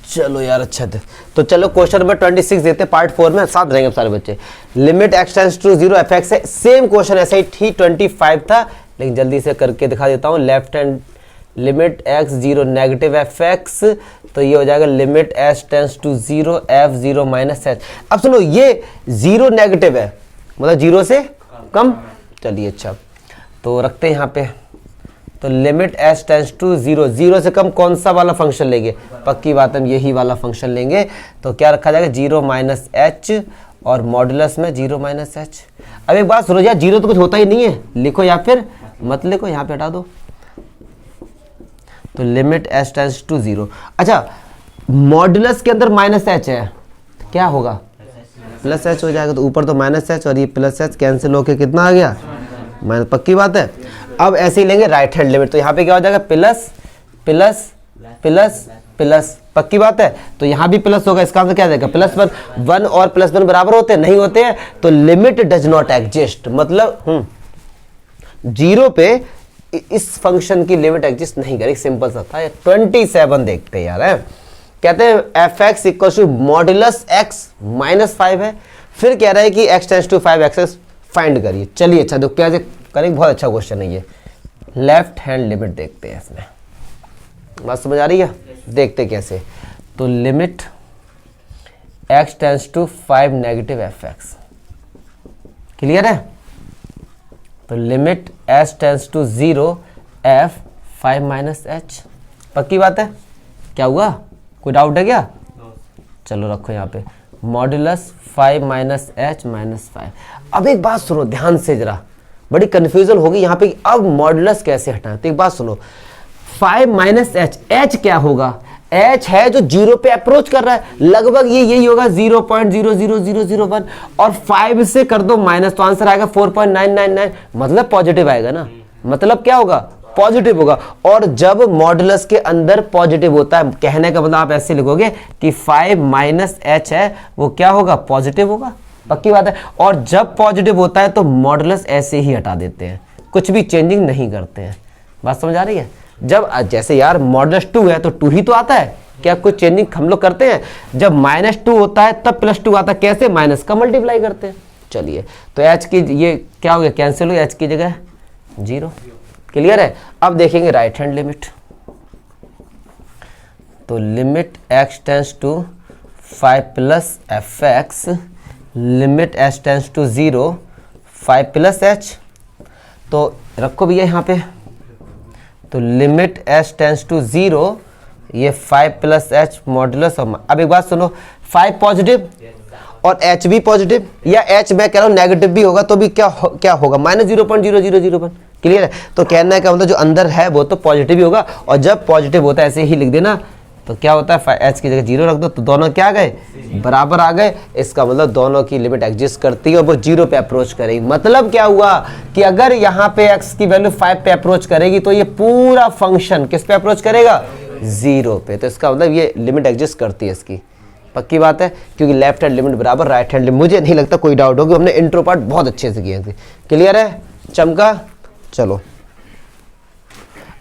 चलो यार अच्छा थे। तो चलो क्वेश्चन नंबर 26 देते हैं, पार्ट 4 में साथ रहेंगे सारे बच्चे। Limit x tends to 0 f x है, सेम क्वेश्चन ऐसा ही ठीक 25 था, लेकिन जल्दी से करके दिखा देता हूँ। Left hand limit x 0 negative f x, तो ये हो जाएगा limit h tends to 0 f 0 minus h. अब सुनो ये 0 नेगेटिव है, मतलब 0 से कम। चलिए अच्छा, तो रखते हैं यहाँ पे। तो लिमिट h टेंड्स टू 0, 0 से कम कौन सा वाला फंक्शन लेंगे? पक्की बात हम यही वाला फंक्शन लेंगे। तो क्या रखा जाएगा? 0 माइनस एच और मॉडुलस में 0 माइनस एच। अब एक बात सुनो यार, 0 तो कुछ होता ही नहीं है, लिखो या फिर मत लिखो, यहाँ पे हटा दो। तो लिमिट h टेंड्स टू 0। अच्छा मॉडुलस के अंदर माइनस एच है, क्या होगा? प्लस एच हो जाएगा। तो ऊपर तो माइनस एच और ये प्लस एच कैंसिल होके कितना आ गया? माइनस। पक्की बात है। अब ऐसे ही लेंगे राइट हैंड लिमिट, तो यहाँ पे क्या हो जाएगा? Plus plus plus plus. पक्की बात है। तो यहाँ भी प्लस होगा, इसका आंसर क्या जाएगा? +1। 1 और +1 बराबर होते हैं? नहीं होते हैं। तो लिमिट डज नॉट एग्जिस्ट, मतलब 0 पे इस फंक्शन की लिमिट एग्जिस्ट नहीं करेगी। सिंपल सा था। 27 देखते हैं यार, है कहते हैं f x equal to modulus x minus 5 है, फिर कह रहा है कि x tends to 5 x find करिए। चलिए अच्छा, तो क्या करेंगे? बहुत अच्छा क्वेश्चन है ये। लेफ्ट हैंड लिमिट देखते हैं इसमें, बात समझ आ रही है? देखते कैसे। तो limit x tends to 5 negative f x, clear है? तो limit h tends to 0 f 5 minus h. पक्की बात है? क्या हुआ? कोई डाउट है क्या? चलो रखो यहाँ पे मॉडुलस 5 माइनस एच माइनस 5। अब एक बात सुनो ध्यान से, जरा बड़ी कंफ्यूजन होगी यहाँ पे, अब मॉडुलस कैसे हटाएं। तो एक बात सुनो, 5 माइनस एच, एच क्या होगा? एच है जो 0 पे अप्रोच कर रहा है, लगभग ये यही होगा 0.00001, और 5 से कर दो माइनस, तो आंसर आएगा 4.999, मतलब पॉजिटिव आएगा ना। मतलब क्या होगा? पॉजिटिव होगा। और जब मॉडुलस के अंदर पॉजिटिव होता है, कहने का मतलब आप ऐसे लिखोगे कि 5 माइनस एच है वो क्या होगा? पॉजिटिव होगा। पक्की बात है। और जब पॉजिटिव होता है तो मॉडुलस ऐसे ही हटा देते हैं, कुछ भी चेंजिंग नहीं करते हैं। बात समझ आ रही है? जब जैसे यार मॉडुलस 2 है तो 2 ही तो आता है, क्या कुछ चेंजिंग हम लोग करते हैं? जब -2 होता है तब +2 आता है, कैसे? माइनस का मल्टीप्लाई करते हैं। चलिए तो एच की ये क्या हो गया? कैंसिल हो गया, एच की जगह 0। क्लियर है? अब देखेंगे राइट हैंड लिमिट। तो limit x tends to 5 plus f x, limit h tends to 0 5 plus h. तो रखो भैया यहाँ पे, तो लिमिट h टेंड्स टू 0 ये 5 प्लस एच मॉडुलस। अब एक बात सुनो, 5 पॉजिटिव और h भी पॉजिटिव, या h मैं कह रहा हूँ नेगेटिव भी होगा तो भी क्या होगा? -0.0001। क्लियर है? तो कहना है का मतलब जो अंदर है वो तो पॉजिटिव ही होगा, और जब पॉजिटिव होता है ऐसे ही लिख देना, तो क्या होता है? h की जगह 0 रख दो, तो दोनों क्या आ गए? बराबर आ गए। इसका मतलब दोनों की लिमिट एग्जिस्ट करती है और वो 0 पे अप्रोच करेगी। मतलब क्या हुआ कि अगर यहाँ पे x की वैल्यू 5 पे अप्रोच करेगी तो ये पूरा फंक्शन किस पे अप्रोच करेगा? 0 पे। तो इसका मतलब ये लिमिट एग्जिस्ट करती है इसकी। पक्की बात है, क्योंकि लेफ्ट हैंड लिमिट बराबर राइट हैंड लिमिट। मुझे नहीं लगता कोई डाउट होगा, हमने इंट्रो पार्ट बहुत अच्छे से किया। क्लियर है? चमका? चलो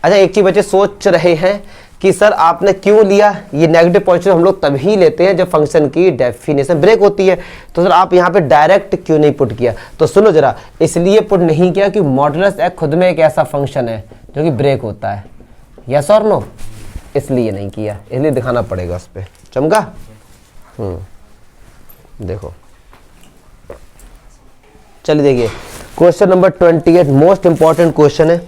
अच्छा, एक चीज बच्चे सोच रहे हैं कि सर आपने क्यों लिया ये नेगेटिव पॉजिटिव? हम लोग तभी लेते हैं जब फंक्शन की डेफिनेशन ब्रेक होती है। तो सर आप यहाँ पे डायरेक्ट क्यों नहीं पुट किया? तो सुनो जरा, इसलिए पुट नहीं किया कि मॉडुलस एक्स खुद में एक ऐसा फंक्शन है जो कि ब्रेक होता है। यस और नो? इसलिए नहीं किया, इसलिए दिखाना पड़ेगा उस पर। चमका? देखो चलिए देखिए, question number 28 most important question है।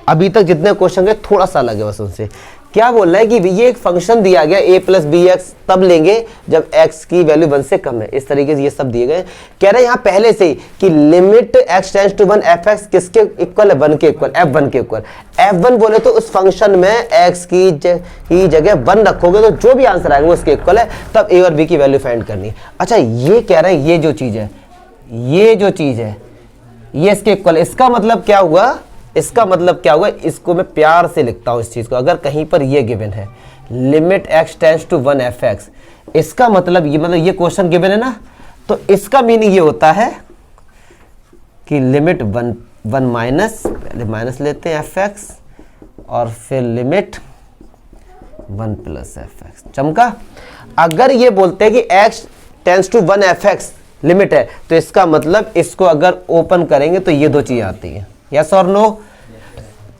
अभी तक जितने क्वेश्चन है थोड़ा सा अलग है बस उनसे। क्या बोल रहा है कि ये एक फंक्शन दिया गया a प्लस बी एक्स तब लेंगे जब x की वैल्यू 1 से कम है। इस तरीके से ये सब दिए गए। कह रहे हैं यहाँ पहले से ही कि limit x tends to 1 f x किसके इक्वल है? 1 के इक्वल, f1 के इक्वल। f1 बोले तो उस फंक्शन में x की जगह 1 रखोगे तो जो भी आंसर आएगा वो उसके इक्वल है, तब a और b की वैल्यू फाइंड करनी है। अच्छा ये कह रहे हैं ये जो चीज है ये इसके इक्वल। इसका मतलब क्या हुआ? इसको मैं प्यार से लिखता हूं इस चीज को। अगर कहीं पर ये गिवन है limit x tends to 1 f x, इसका मतलब ये क्वेश्चन गिवन है ना, तो इसका मीनिंग ये होता है कि लिमिट 1 माइनस, पहले माइनस लेते हैं एफ एक्स, और फिर लिमिट 1 प्लस एफ एक्स। चमका। अगर ये बोलते हैं कि x tends to 1 f x limit है, तो इसका मतलब इसको अगर ओपन करेंगे तो ये दो चीजें आती हैं, यस और नो।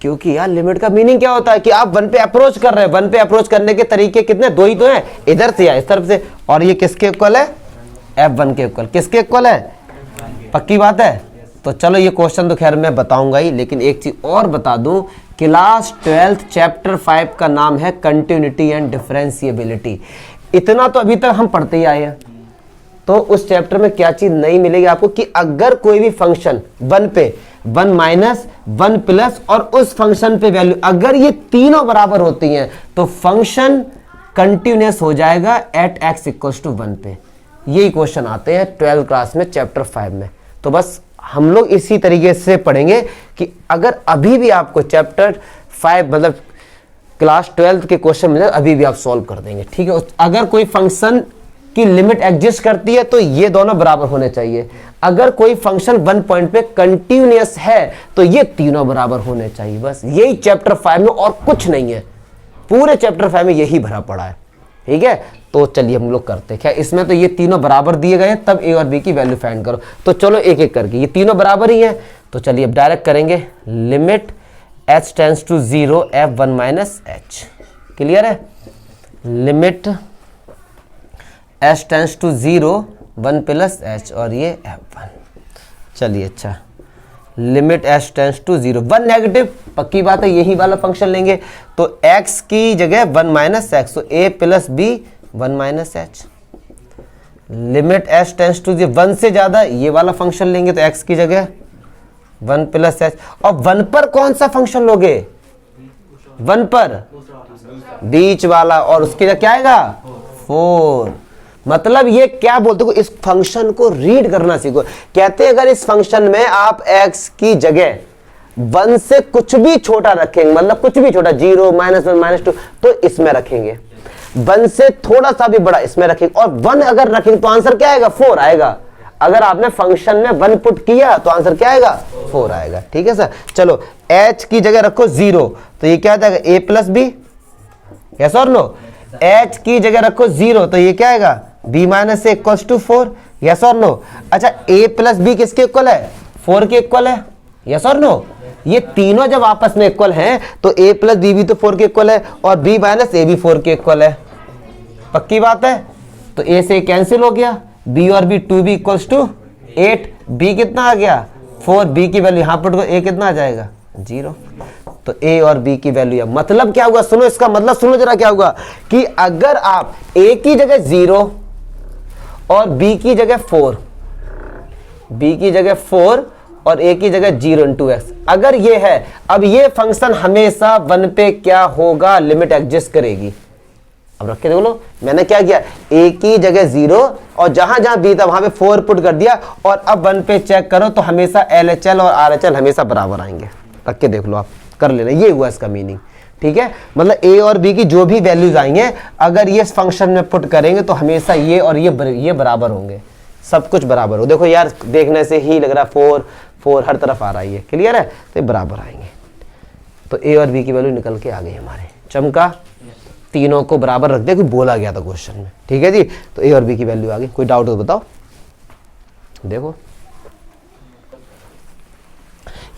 क्योंकि यार लिमिट का मीनिंग क्या होता है कि आप 1 पे अप्रोच कर रहे हैं, 1 पे अप्रोच करने के तरीके कितने, दो ही तो हैं, इधर से या इस तरफ से, और ये किसके इक्वल है, f1 के इक्वल। किसके इक्वल है, पक्की बात है। तो चलो ये क्वेश्चन तो खैर मैं बताऊंगा ही, लेकिन एक चीज और बता दूं, क्लास 12 चैप्टर 5 का नाम है कंटिन्यूटी एंड डिफरेंशिएबिलिटी। इतना तो अभी तक हम पढ़ते ही आए हैं। तो उस चैप्टर में क्या चीज नहीं मिलेगी आपको कि अगर कोई भी फंक्शन 1 पे 1 माइनस 1 प्लस और उस फंक्शन पे वैल्यू अगर ये तीनों बराबर होती हैं तो फंक्शन कंटिन्यूअस हो जाएगा एट x इक्वल्स टू 1 पे। यही क्वेश्चन आते हैं 12 क्लास में चैप्टर 5 में। तो बस हम लोग इसी तरीके से पढ़ेंगे कि अगर अभी भी आपको चैप्टर 5 मतलब क्लास 12 के क्वेश्चन मिले अभी भी आप सॉल्व कर देंगे, ठीक है। अगर कोई फंक्शन की लिमिट एग्जिस्ट करती है तो ये दोनों बराबर होने चाहिए। अगर कोई फंक्शन 1 पॉइंट पे कंटिन्यूअस है तो ये तीनों बराबर होने चाहिए। बस यही चैप्टर 5 में और कुछ नहीं है, पूरे चैप्टर 5 में यही भरा पड़ा है, ठीक है। तो चलिए हम लोग करते हैं क्या, इसमें तो ये तीनों बराबर दिए गए हैं, तब ए और बी की वैल्यू फाइंड करो। तो चलो एक एक करके, ये तीनों बराबर ही हैं तो चलिए अब डायरेक्ट करेंगे। Limit h tends to 0 f1 minus h, clear है। Limit h tends to 0 1 plus h और ये f1। चलिए अच्छा, limit h tends to 0 1 negative, पक्की बात है यही वाला फंक्शन लेंगे तो x की जगह 1 माइनस एक्स, तो a plus b 1 minus h। Limit h tends to 1 से ज्यादा, ये वाला फंक्शन लेंगे तो x की जगह 1 प्लस h। और 1 पर कौन सा फंक्शन लोगे, 1 पर बीच वाला, और उसकी जगह क्या आएगा 4। मतलब ये क्या बोलते हो, इस फंक्शन को रीड करना सीखो। कहते हैं अगर इस फंक्शन में आप x की जगह 1 से कुछ भी छोटा रखेंगे, मतलब कुछ भी छोटा 0 -1 -2, तो इसमें रखेंगे। 1 से थोड़ा सा भी बड़ा इसमें रखेंगे, और 1 अगर रखेंगे तो आंसर क्या आएगा 4 आएगा। अगर आपने फंक्शन में 1 पुट किया तो आंसर क्या आएगा 4 आएगा, ठीक है सर। चलो h की जगह रखो 0 तो ये क्या जाएगा a प्लस बी, यस और नो। h की जगह रखो 0 तो ये क्या आएगा b minus A equals to 4, yes और नो। अच्छा a प्लस बी किसके इक्वल है, 4 के इक्वल है, यस और नो। ये तीनों जब आपस में इक्वल हैं तो a प्लस बी भी तो 4 के इक्वल है और b माइनस ए भी 4 के इक्वल है, पक्की बात है। तो a से कैंसिल हो गया, b और b 2b equals to 8, b कितना आ गया 4, b की वैल्यू यहां पुट करो, a कितना आ जाएगा 0। तो a और b की वैल्यू, मतलब क्या हुआ सुनो, इसका मतलब सुनो जरा क्या हुआ कि अगर आप a की जगह 0 और b की जगह 4, b की जगह 4 और a की जगह 0 इंटू एक्स अगर ये है, अब ये फंक्शन हमेशा 1 पे क्या होगा, लिमिट एग्जिस्ट करेगी। अब रख के देख लो, मैंने क्या किया, a की जगह 0 और जहां जहां b था वहां पे 4 पुट कर दिया, और अब 1 पे चेक करो तो हमेशा LHL और RHL हमेशा बराबर आएंगे। रख के देख लो, आप कर लेना, ये हुआ इसका मीनिंग, ठीक है। मतलब a और b की जो भी वैल्यूज आएंगे अगर ये फंक्शन में पुट करेंगे तो हमेशा ये और ये बराबर होंगे, सब कुछ बराबर हो। देखो यार देखने से ही लग रहा है 4 4 हर तरफ आ रहा है, ये क्लियर है, तो ये बराबर आएंगे। तो a और b की वैल्यू निकल के आ गई हमारे, चमका। तीनों को बराबर रख दे, कोई बोला गया था क्वेश्चन में, ठीक है जी। तो a और b की वैल्यू आ गई, कोई डाउट हो तो बताओ। देखो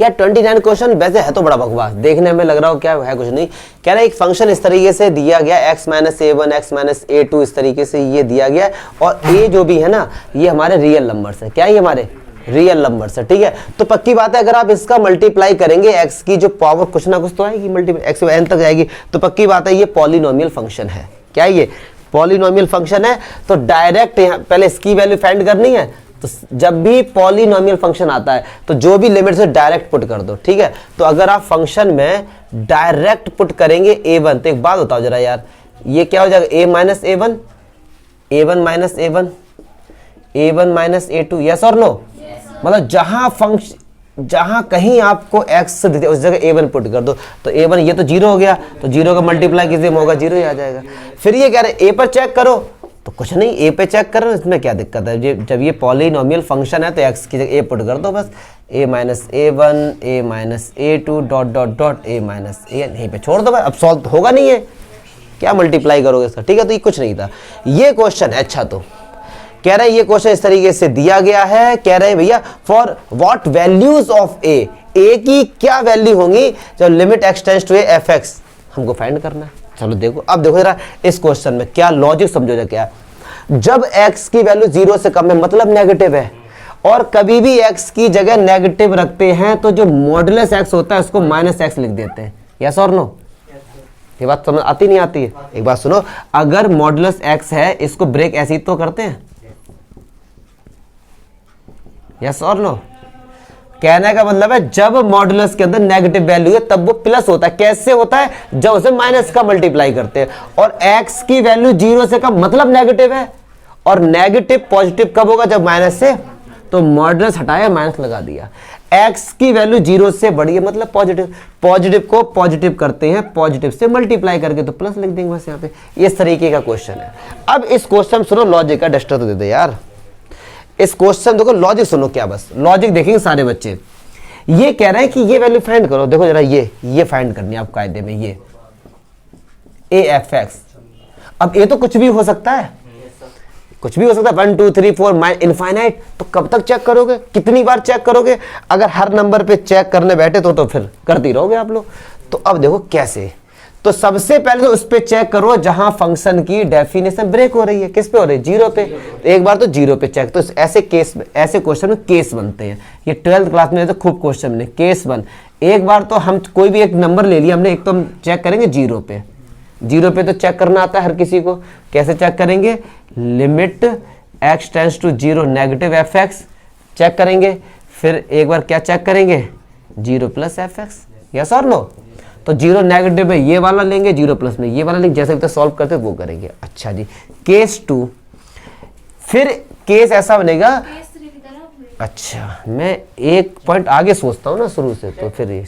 यार 29 क्वेश्चन वैसे है तो बड़ा बकवास, देखने में लग रहा हो क्या है कुछ नहीं। कह रहा है एक फंक्शन इस तरीके से दिया गया x minus a1 x minus a2 इस तरीके से ये दिया गया है, और a जो भी है ना ये हमारे रियल नंबर्स है, क्या ये हमारे रियल नंबर्स है, ठीक है। तो पक्की बात है अगर आप इसका मल्टीप्लाई करेंगे x की जो पावर कुछ ना कुछ तो आएगी, मल्टीप्लाई x n तक जाएगी, तो पक्की बात है ये पॉलिनोमियल फंक्शन है। क्या ये पॉलिनोमियल फंक्शन है, तो डायरेक्ट यहाँ पहले इसकी वैल्यू फाइंड करनी है। तो जब भी पॉलिनोमियल फंक्शन आता है तो जो भी लिमिट से डायरेक्ट पुट कर दो, ठीक है। तो अगर आप फंक्शन में डायरेक्ट पुट करेंगे a1, तो एक बात बताओ जरा यार, ये क्या हो जाएगा a minus a1, a1 minus a1, a1 minus a2, yes और नो। मतलब जहां कहीं आपको x दे उस जगह a1 पुट कर दो, तो a1 ये तो 0 हो गया, तो 0 का मल्टीप्लाई किससे होगा 0 ही आ जाएगा। फिर ये कह रहे a पर चेक करो, तो कुछ नहीं a पे चेक करो, इसमें क्या दिक्कत है। जब ये पॉलिनोमियल फंक्शन है तो x की जगह a पुट कर दो, बस a minus a1 a minus a2 dot dot dot a minus a, यहीं पे छोड़ दो भाई, अब सॉल्व होगा नहीं है, क्या मल्टीप्लाई करोगे इसका, ठीक है। तो ये कुछ नहीं था, ये क्वेश्चन है। अच्छा, तो कह रहे हैं ये क्वेश्चन इस तरीके से दिया गया है, कह रहे हैं भैया for what values of A की क्या वैल्यू होंगी जब limit x tends to f x, हमको फाइंड करना है। चलो देखो, अब देखो जरा इस क्वेश्चन में क्या लॉजिक समझो जा, क्या जब x की वैल्यू 0 से कम है मतलब नेगेटिव है, और कभी भी x की जगह नेगेटिव रखते हैं तो जो मॉडुलस x होता है उसको -x लिख देते हैं। यस और नो? ये बात समझ आती नहीं आती है? एक बात सुनो, अगर मॉडुलस x है इसको ब्रेक ऐसे ही तो करते हैं। यस और नो? कहने का मतलब है जब मॉडुलस के अंदर नेगेटिव वैल्यू है तब वो प्लस होता है। कैसे होता है? जब उसे माइनस का मल्टीप्लाई करते हैं। और x की वैल्यू 0 से कम मतलब नेगेटिव है, और नेगेटिव पॉजिटिव कब होगा? जब माइनस से, तो मॉडुलस हटाया माइनस लगा दिया। x की वैल्यू 0 से बड़ी है मतलब पॉजिटिव, पॉजिटिव को पॉजिटिव करते हैं पॉजिटिव से मल्टीप्लाई करके, तो प्लस लिख देंगे बस यहाँ पे। इस तरीके का क्वेश्चन है। अब इस क्वेश्चन सुनो, लॉजिक का डस्टर तो दे दे यार। इस क्वेश्चन देखो, लॉजिक सुनो क्या, बस लॉजिक देखेंगे सारे बच्चे। ये कह रहे हैं कि ये वैल्यू फाइंड करो, देखो जरा ये फाइंड करनी है आप कायदे में, ये ए एफ एक्स। अब ये तो कुछ भी हो सकता है, कुछ भी हो सकता है, 1 2 3 4 इनफाइनाइट। तो कब तक चेक करोगे, कितनी बार चेक करोगे? अगर हर नंबर पे चेक करने बैठे तो फिर करती रहोगे आप लोग। तो अब देखो कैसे, तो सबसे पहले तो उस पे चेक करो जहां फंक्शन की डेफिनेशन ब्रेक हो रही है। किस पे हो रही है? 0 पे। तो एक बार तो 0 पे चेक। तो ऐसे केस में, ऐसे क्वेश्चन में केस बनते हैं। ये 12th क्लास में तो खूब क्वेश्चन में केस बन। एक बार तो हम कोई भी एक नंबर ले लिया हमने, एक तो हम चेक करेंगे 0 पे। 0 पे तो चेक करना आता है हर किसी को। कैसे चेक करेंगे? Limit x tends to 0 negative f x check करेंगे। फिर एक बार क्या चेक करेंगे? 0 प्लस एफ एक्स। यस और नो? तो 0 नेगेटिव में ये वाला लेंगे, 0 प्लस में ये वाला लेंगे, जैसे भी तो सॉल्व करते वो करेंगे। अच्छा जी, केस 2। फिर केस ऐसा बनेगा, अच्छा मैं एक पॉइंट आगे सोचता हूँ ना शुरू से, तो फिर ये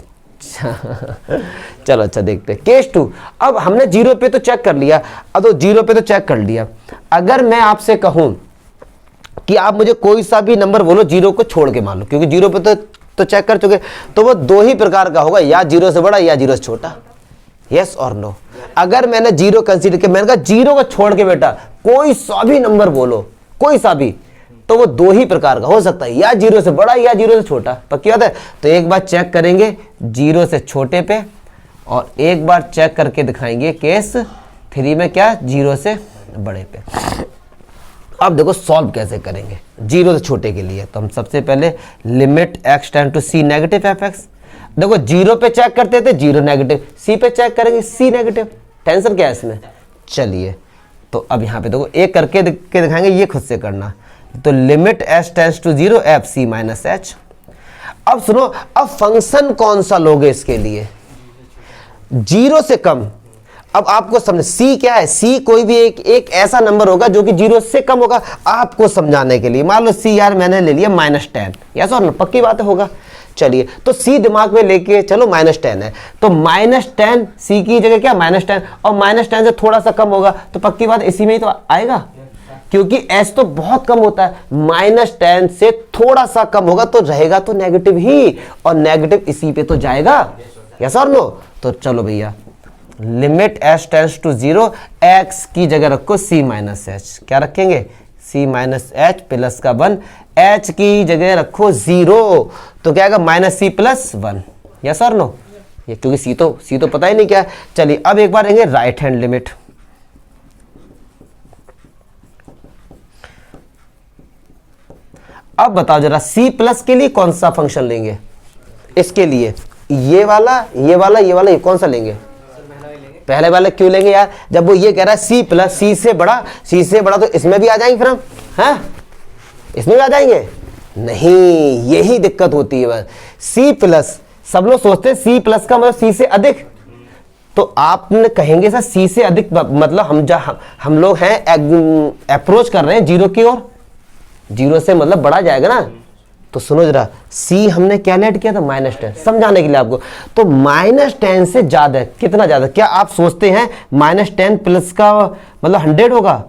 चलो अच्छा देखते हैं। केस 2, अब हमने 0 पे तो चेक कर लिया। अब तो 0 पे तो चेक कर लिया। अगर मैं आपसे कहूं कि आप मुझे कोई सा भी नंबर बोलो 0 को छोड़ के मान लो, क्योंकि 0 पे तो चेक कर चुके, तो वो 2 ही प्रकार का होगा, या 0 से बड़ा या 0 से छोटा। यस और नो? अगर मैंने 0 कंसीडर किया, मैंने कहा 0 को छोड़ के बेटा कोई सा भी नंबर बोलो, कोई सा भी, तो वो 2 ही प्रकार का हो सकता है, या 0 से बड़ा या 0 से छोटा। पक्की बात है? तो एक बार चेक करेंगे 0 से छोटे पे, और एक बार चेक करके दिखाएंगे केस 3 में क्या? 0 से बड़े पे। अब देखो सॉल्व कैसे करेंगे 0 से छोटे के लिए। तो हम सबसे पहले limit x tend to c negative f x. देखो 0 पे चेक करते थे 0 नेगेटिव, c पे चेक करेंगे c नेगेटिव। टेंशन क्या है इसमें? चलिए तो अब यहाँ पे देखो एक करके दिखाएंगे, ये खुद से करना। तो limit s tends to 0 f c minus h. अब सुनो, अब फंक्शन कौन सा लोगे इसके लिए? 0 से कम। अब आपको समझ, c क्या है? c कोई भी एक ऐसा नंबर होगा जो कि 0 से कम होगा। आपको समझाने के लिए मान लो c यार मैंने ले लिया -10, यस और नो? पक्की बात होगा। चलिए तो c दिमाग में लेके चलो -10 है, तो -10 c की जगह क्या? -10, और -10 से थोड़ा सा कम होगा, तो पक्की बात इसी में ही तो आएगा, क्योंकि s तो बहुत कम होता है। -10 से थोड़ा सा कम होगा तो रहेगा तो नेगेटिव ही, और नेगेटिव इसी पे तो जाएगा। यस और नो? तो चलो भैया limit s tends to 0, x की जगह रखो c माइनस एच। क्या रखेंगे? c माइनस एच प्लस का 1, h की जगह रखो 0, तो क्या आएगा? -c plus 1। यस और नो? ये क्योंकि c तो पता ही नहीं क्या है। चलिए अब एक बार लेंगे राइट हैंड लिमिट। अब बताओ जरा c प्लस के लिए कौन सा फंक्शन लेंगे? इसके लिए ये वाला, ये वाला, ये वाला, ये कौन सा लेंगे? पहले वाले क्यों लेंगे यार? जब वो ये कह रहा है c प्लस, c से बड़ा, तो इसमें भी आ जाएंगे फिर हम, हैं? इसमें भी आ जाएंगे? नहीं, यही दिक्कत होती है बस। c प्लस, सब लोग सोचते हैं c प्लस का मतलब c से अधिक, तो आपने कहेंगे सर c से अधिक मतलब हम लोग हैं अप्रोच कर रहे हैं 0 की ओर, 0 से मतलब बढ़ा जाएगा ना। तो सुनो जरा, c हमने क्या लेट किया था? -10, समझाने के लिए आपको। तो -10 से ज्यादा है, कितना ज्यादा? क्या आप सोचते हैं -10 प्लस का मतलब 100 होगा?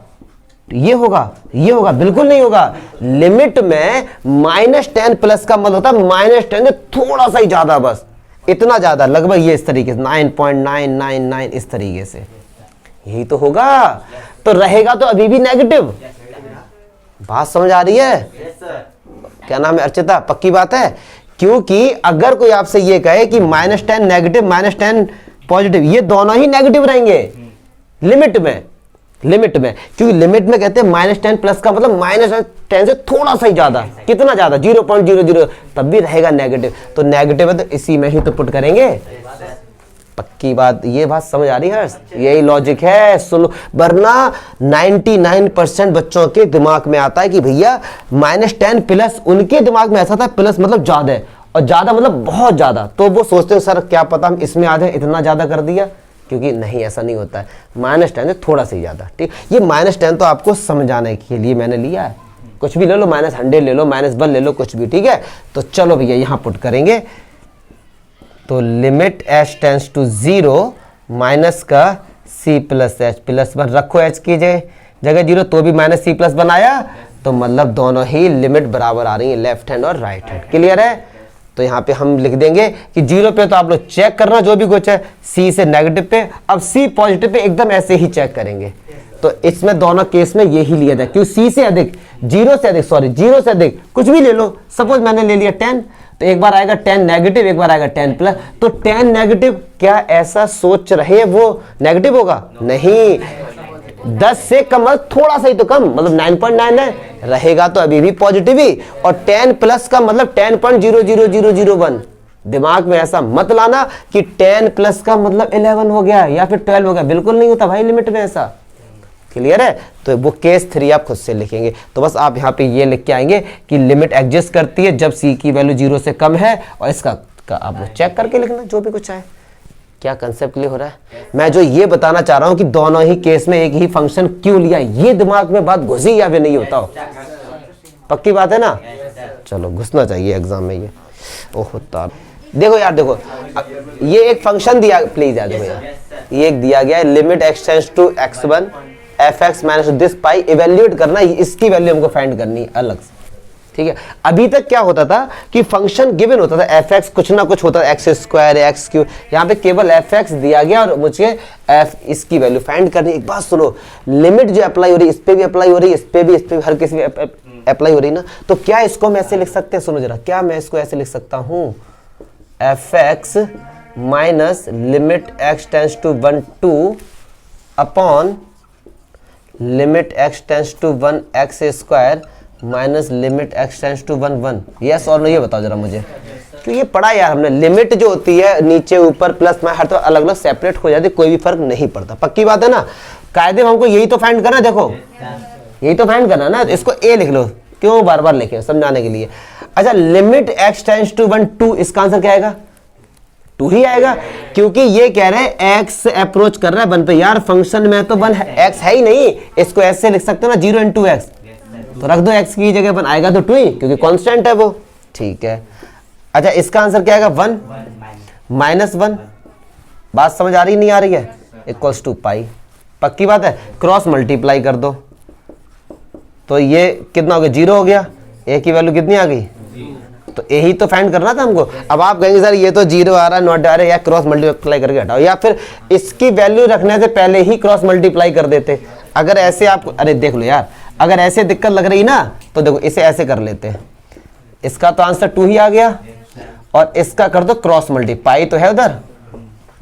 ये होगा? बिल्कुल नहीं होगा। लिमिट में -10 प्लस का मतलब होता है -10 से थोड़ा सा ही ज्यादा, बस इतना ज्यादा, लगभग ये इस तरीके से 9.999 इस तरीके से। यही तो होगा, तो रहेगा तो अभी भी नेगेटिव। बात समझ आ रही है? क्या नाम है अर्चिता, पक्की बात है? क्योंकि अगर कोई आपसे ये कहे कि -10 नेगेटिव -10 पॉजिटिव, ये दोनों ही नेगेटिव रहेंगे लिमिट में, क्योंकि लिमिट में कहते हैं -10 प्लस का मतलब -10 से थोड़ा सा ही ज्यादा, कितना ज्यादा 0.00, तब भी रहेगा नेगेटिव। तो नेगेटिव है तो इसी में ही तो पुट करेंगे। पक्की बात, ये बात समझ आ रही है? यही लॉजिक है, सुनो। वरना 99% बच्चों के दिमाग में आता है कि भैया -10 प्लस, उनके दिमाग में ऐसा था प्लस मतलब ज्यादा है, और ज्यादा मतलब बहुत ज्यादा, तो वो सोचते हैं सर क्या पता हम इसमें आ जाए, इतना ज्यादा कर दिया। क्योंकि नहीं, ऐसा नहीं होता है, -10 से थोड़ा सा ज्यादा। ठीक, ये -10 तो आपको समझाने के लिए मैंने लिया है, कुछ भी ले लो, -100 ले लो, -1 ले लो, कुछ भी। ठीक है, तो चलो भैया यहां पुट करेंगे। तो limit h tends to 0 minus का c प्लस एच प्लस 1 रखो, h की जगह 0, तो भी -c+1 बनाया, तो मतलब दोनों ही लिमिट बराबर आ रही है, लेफ्ट हैंड और राइट हैंड। क्लियर है? तो यहाँ पे हम लिख देंगे कि 0 पे तो आप लोग चेक करना जो भी कुछ है, c से नेगेटिव पे, अब c पॉजिटिव पे एकदम ऐसे ही चेक करेंगे। तो इसमें दोनों केस में यही लिया जाए, क्योंकि c से अधिक, 0 से अधिक कुछ भी ले लो। सपोज मैंने ले लिया 10, तो एक बार आएगा 10 नेगेटिव, एक बार आएगा 10 प्लस, तो 10 नेगेटिव, क्या ऐसा सोच रहे वो नेगेटिव होगा? नहीं, 10 से कम मतलब थोड़ा सा ही तो कम, मतलब 9.9 है, रहेगा तो अभी भी पॉजिटिव ही। और 10 प्लस का मतलब 10.00001। दिमाग में ऐसा मत लाना कि 10 प्लस का मतलब 11 हो गया या फिर 12 हो गया, बिल्कुल नहीं होता भाई लिमिट में ऐसा। क्लियर है? तो वो केस 3 आप खुद से लिखेंगे। तो बस आप यहाँ पे ये लिख के आएंगे कि लिमिट एग्जिस्ट करती है जब c की वैल्यू 0 से कम है, और इसका आप लोग चेक करके लिखना जो भी कुछ आए। क्या कंसेप्ट क्लियर हो रहा है? मैं जो ये बताना चाह रहा हूं कि दोनों ही केस में एक ही फंक्शन क्यों लिया, ये दिमाग में बात घुसी या फिर नहीं होता हो? पक्की बात है ना? चलो घुसना चाहिए एग्जाम में ये। ओह तार, देखो यार, देखो ये एक फंक्शन दिया, प्लीज यार देखो यार, ये एक दिया गया है limit x tends to x1 fx minus this pi, evaluate करना, इसकी वैल्यू हमको फाइंड करनी है अलग से। ठीक है, अभी तक क्या होता था कि फंक्शन गिवन होता था, fx कुछ ना कुछ होता था, x² x3, यहाँ पे केवल fx दिया गया और मुझे f इसकी वैल्यू फाइंड करनी। एक बात सुनो, लिमिट जो अप्लाई हो रही है इस पे भी अप्लाई हो रही है, इस पे भी हर किसी में अप्लाई हो रही है ना, तो क्या इसको हम ऐसे लिख सकते हैं? सुनो जरा, क्या मैं इसको ऐसे लिख सकता हूँ, fx minus limit x tends to 1 2 upon limit x tends to 1 x² minus limit x tends to 1 1। Yes और नो, ये बताओ जरा मुझे, क्योंकि ये पढ़ा यार हमने, लिमिट जो होती है नीचे ऊपर प्लस माइनस हर तो अलग अलग सेपरेट हो जाती है, कोई भी फर्क नहीं पड़ता। पक्की बात है ना? कायदे में हमको यही तो फाइंड करना, देखो यही तो फाइंड करना ना, इसको a लिख लो, क्यों बार बार लिखे, समझाने के लिए। अच्छा, लिमिट x टेंस टू 1 2, इसका आंसर क्या आएगा? 2 ही आएगा, क्योंकि ये कह रहे हैं x अप्रोच कर रहा है 1 पे। यार फंक्शन में तो 1 x है ही नहीं, इसको ऐसे लिख सकते हो ना 0 × x, तो रख दो x की जगह 1, आएगा तो 2 ही, क्योंकि कांस्टेंट है वो। ठीक है, अच्छा इसका आंसर क्या आएगा? 1 माइनस 1। बात समझ आ रही नहीं आ रही है? इक्वल्स टू पाई। पक्की बात है? क्रॉस मल्टीप्लाई कर दो, तो ये कितना हो गया? 0 हो गया, a की वैल्यू कितनी आ गई? तो यही तो फाइंड करना था हमको। अब आप कहेंगे सर ये तो 0 आ रहा है, नॉट आ रहा है, या क्रॉस मल्टीप्लाई करके हटाओ, या फिर इसकी वैल्यू रखने से पहले ही क्रॉस मल्टीप्लाई कर देते। अगर ऐसे आप, अरे देख लो यार, अगर ऐसे दिक्कत लग रही ना, तो देखो इसे ऐसे कर लेते हैं, इसका तो आंसर 2 ही आ गया, और इसका कर दो क्रॉस मल्टीप्लाई, तो है उधर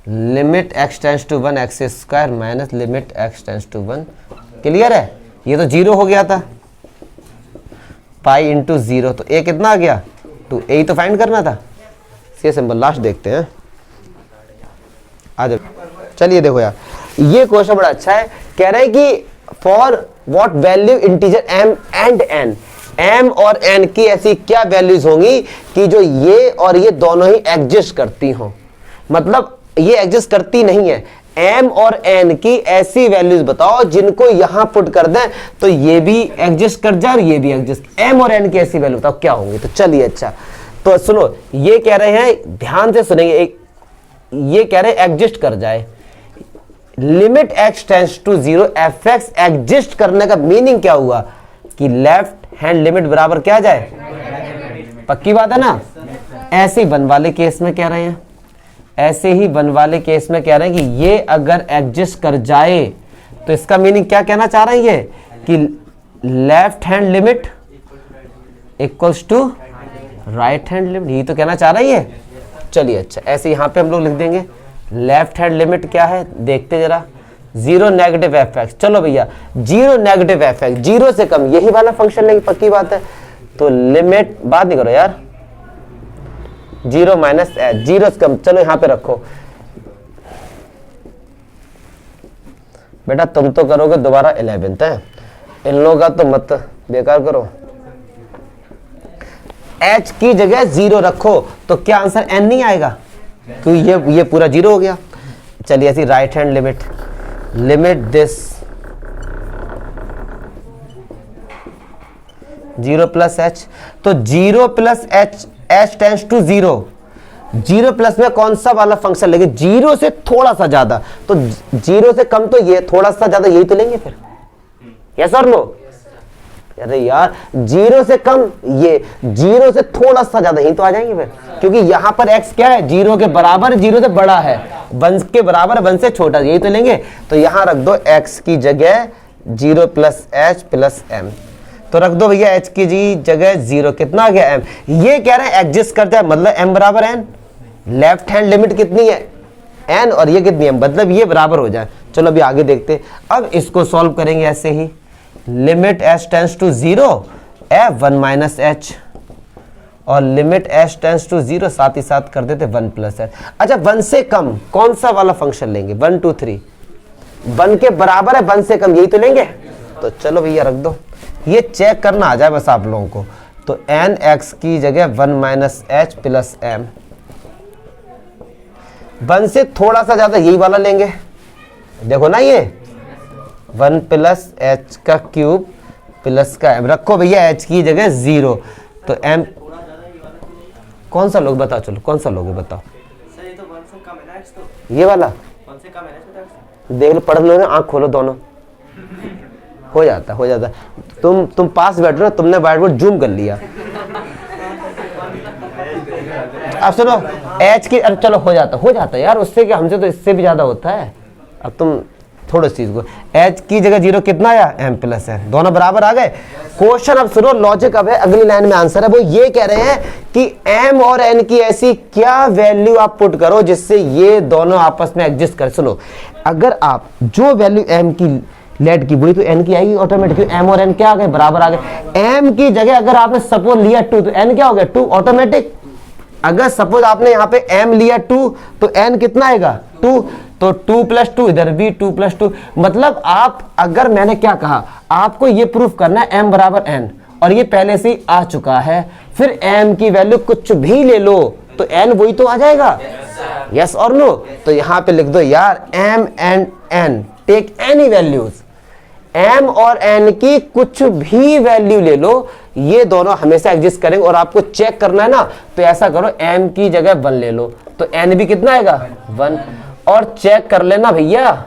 limit x tends to 1 x² minus limit x tends to 1। Clear है? ये तो 0 हो गया था, पाई इंटू 0, तो a कितना आ गया? 2। यही तो फाइंड करना था। ये सिंपल, लास्ट देखते हैं, आ जाओ। चलिए देखो यार, ये क्वेश्चन बड़ा अच्छा है, कह रहे हैं कि for what value integer m and n, m और n की ऐसी क्या वैल्यूज होंगी कि जो ये और ये दोनों ही एग्जिस्ट करती हों। मतलब ये एग्जिस्ट करती नहीं है, m और n की ऐसी वैल्यूज बताओ जिनको यहां पुट कर दें तो ये भी एग्जिस्ट कर जाए और ये भी एग्जिस्ट। m और n की ऐसी वैल्यू बताओ क्या होंगी। तो चलिए, अच्छा तो सुनो, ये कह रहे हैं, ध्यान से सुनेंगे, ये कह रहे हैं एग्जिस्ट कर जाए, limit x tends to 0 fx exist करने का मीनिंग क्या हुआ कि लेफ्ट हैंड लिमिट बराबर क्या जाए। पक्की बात है ना? ऐसे ही 1 वाले केस में कह रहे हैं, ऐसे ही 1 वाले केस में कह रहे हैं कि ये अगर एग्जिस्ट कर जाए तो इसका मीनिंग क्या कहना चाह रहे हैं ये कि left hand limit equals to right hand limit, यही तो कहना चाह रहा है ये। चलिए अच्छा, ऐसे यहाँ पे हम लोग लिख देंगे लेफ्ट हैंड लिमिट क्या है, देखते जरा, 0 नेगेटिव एफ एक्स। चलो भैया 0 नेगेटिव एफ एक्स, 0 से कम, यही वाला फंक्शन लेंगे, पक्की बात है। तो लिमिट, बात नहीं करो यार, 0 माइनस एच, 0 से कम, चलो यहाँ पे रखो। बेटा तुम तो करोगे दोबारा 11th है, इन लोगों का तो मत बेकार करो। h की जगह 0 रखो तो क्या आंसर n नहीं आएगा, क्योंकि ये पूरा 0 हो गया। चलिए ऐसी right hand limit, limit this 0 plus h, तो 0 plus h, h tends to 0, 0 plus में कौन सा वाला फंक्शन लेंगे, 0 से थोड़ा सा ज्यादा, तो 0 से कम तो ये, थोड़ा सा ज्यादा यही तो लेंगे फिर, यस और नो। अरे यार 0 से कम ये, 0 से थोड़ा सा ज्यादा यही तो आ जाएंगे फिर, क्योंकि यहां पर x क्या है, 0 के बराबर, 0 से बड़ा है, 1 के बराबर 1 से छोटा, यही तो लेंगे। तो यहां रख दो x की जगह 0 प्लस एच प्लस एम, तो रख दो भैया h की जगह 0, कितना आ गया m। ये कह रहे हैं एग्जिस्ट करता है, मतलब m बराबर n, लेफ्ट हैंड लिमिट कितनी है n और ये कितनी है, मतलब ये बराबर हो जाए। चलो अभी आगे देखते, अब इसको सॉल्व करेंगे ऐसे ही, limit h tends to 0 f 1 minus H, और लिमिट h टेंस टू 0 साथ ही साथ कर देते 1 प्लस एच। अच्छा 1 से कम कौन सा वाला फंक्शन लेंगे, 1 2 3, 1 के बराबर है 1 से कम, यही तो लेंगे। तो चलो भैया रख दो, ये चेक करना आ जाए बस आप लोगों को। तो एन एक्स की जगह 1 माइनस एच प्लस एम, 1 से थोड़ा सा ज्यादा यही वाला लेंगे, देखो ना ये 1 प्लस एच का क्यूब प्लस का एम, रखो भैया एच की जगह 0, तो एम कौन सा लोग बताओ, चलो कौन सा लोगे बताओ। सर ये तो 1 से कम है ना, x तो ये वाला 1 से कम है ना, देख लो, पढ़ लो ना, आंख खोलो दोनों, हो जाता हो जाता। तुम पास बैठो ना, तुमने व्हाइट बोर्ड जूम कर लिया। अब सुनो एच की, अब चलो हो जाता यार, उससे क्या, हमसे तो इससे भी ज्यादा होता है। अब तुम थोड़ा चीज को, एच की जगह 0 कितना आया, एम प्लस है, दोनों बराबर आ गए। क्वेश्चन अब सुनो, लॉजिक अब है, अगली लाइन में आंसर है। वो ये कह रहे हैं कि एम और एन की ऐसी क्या वैल्यू आप पुट करो जिससे ये दोनों आपस में एग्जिस्ट कर। सुनो, अगर आप जो वैल्यू एम की लेट की वही तो एन की आएगी ऑटोमेटिक, एम और एन क्या आ गए, बराबर आ गए। एम की जगह अगर आपने सपोज लिया 2 तो एन क्या हो गया, 2 ऑटोमेटिक। अगर सपोज आपने यहाँ पे m लिया 2 तो n कितना आएगा, 2, तो 2 प्लस 2, इधर भी 2 प्लस 2, मतलब आप, अगर मैंने क्या कहा, आपको ये प्रूफ करना है m बराबर n, और ये पहले से ही आ चुका है। फिर m की वैल्यू कुछ भी ले लो तो n वही तो आ जाएगा, यस और नो। तो यहाँ पे लिख दो यार m and n, take any values, m और n की कुछ भी वैल्यू ले लो, ये दोनों हमेशा एग्जिस्ट करेंगे। और आपको चेक करना है ना, तो ऐसा करो m की जगह 1 ले लो, तो n भी कितना आएगा, 1। और चेक कर लेना भैया,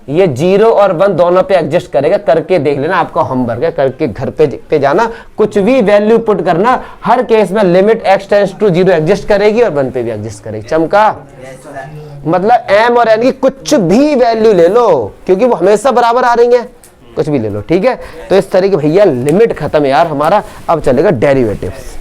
ये 0 और 1 दोनों पे एग्जिस्ट करेगा, करके देख लेना, आपका होमवर्क है, करके घर पे जाना, कुछ भी वैल्यू पुट करना, हर केस में limit x tends to 0 exist करेगी और 1 पे भी एग्जिस्ट करेगी। चमका, मतलब m और n की कुछ भी वैल्यू ले लो, क्योंकि वो हमेशा बराबर आ रही है, कुछ भी ले लो, ठीक है। तो इस तरीके भैया लिमिट खत्म है यार हमारा, अब चलेगा डेरिवेटिव्स।